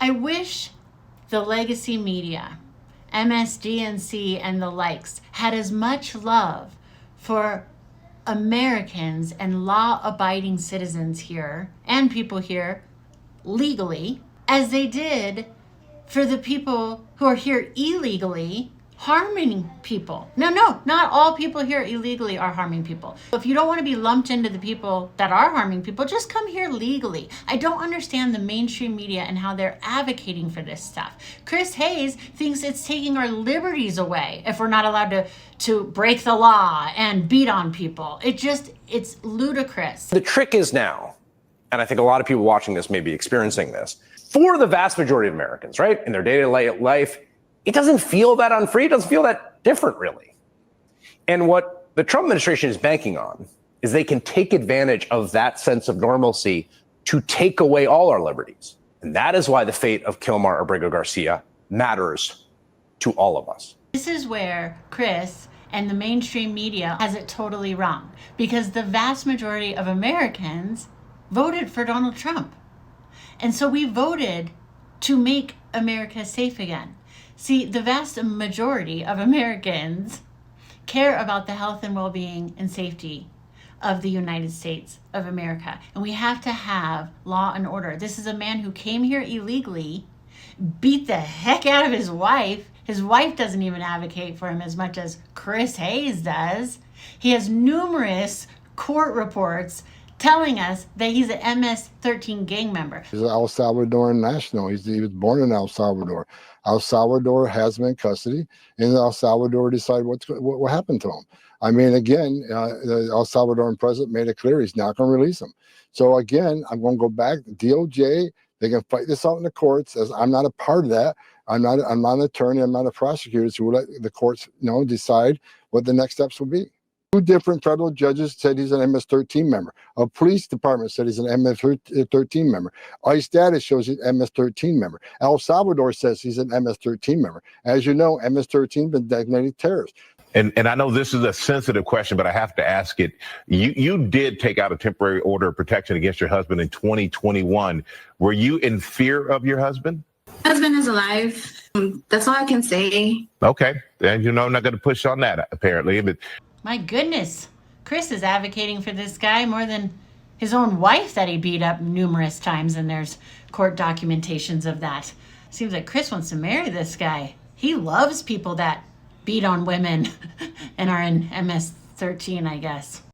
I wish the legacy media, MSDNC and the likes, had as much love for Americans and law-abiding citizens here and people here legally as they did for the people who are here illegally harming people. No, not all people here illegally are harming people. If you don't want to be lumped into the people that are harming people, just come here legally. I don't understand the mainstream media and how they're advocating for this stuff. Chris Hayes thinks it's taking our liberties away if we're not allowed to break the law and beat on people. It's ludicrous. The trick is now, and I think a lot of people watching this may be experiencing this, for the vast majority of Americans, right, in their day-to-day life, it doesn't feel that unfree. It doesn't feel that different, really. And what the Trump administration is banking on is they can take advantage of that sense of normalcy to take away all our liberties. And that is why the fate of Kilmar Abrego Garcia matters to all of us. This is where Chris and the mainstream media has it totally wrong, because the vast majority of Americans voted for Donald Trump. And so we voted to make America safe again. See, the vast majority of Americans care about the health and well-being and safety of the United States of America. And we have to have law and order. This is a man who came here illegally, beat the heck out of his wife. His wife doesn't even advocate for him as much as Chris Hayes does. He has numerous court reports telling us that he's an MS-13 gang member. He's an El Salvadoran national. He was born in El Salvador. El Salvador has him in custody, and El Salvador decide what happened to him. I mean, again, the El Salvadoran president made it clear he's not going to release him. So again, I'm going to go back. DOJ, they can fight this out in the courts. As I'm not a part of that. I'm not an attorney. I'm not a prosecutor. So we'll let the courts, decide what the next steps will be. 2 different federal judges said he's an MS-13 member. A police department said he's an MS-13 member. ICE data shows he's an MS-13 member. El Salvador says he's an MS-13 member. As you know, MS-13 been designated terrorist. And I know this is a sensitive question, but I have to ask it. You did take out a temporary order of protection against your husband in 2021. Were you in fear of your husband? Husband is alive. That's all I can say. Okay. And I'm not going to push on that, apparently. But my goodness, Chris is advocating for this guy more than his own wife that he beat up numerous times, and there's court documentations of that. Seems like Chris wants to marry this guy. He loves people that beat on women and are in MS-13, I guess.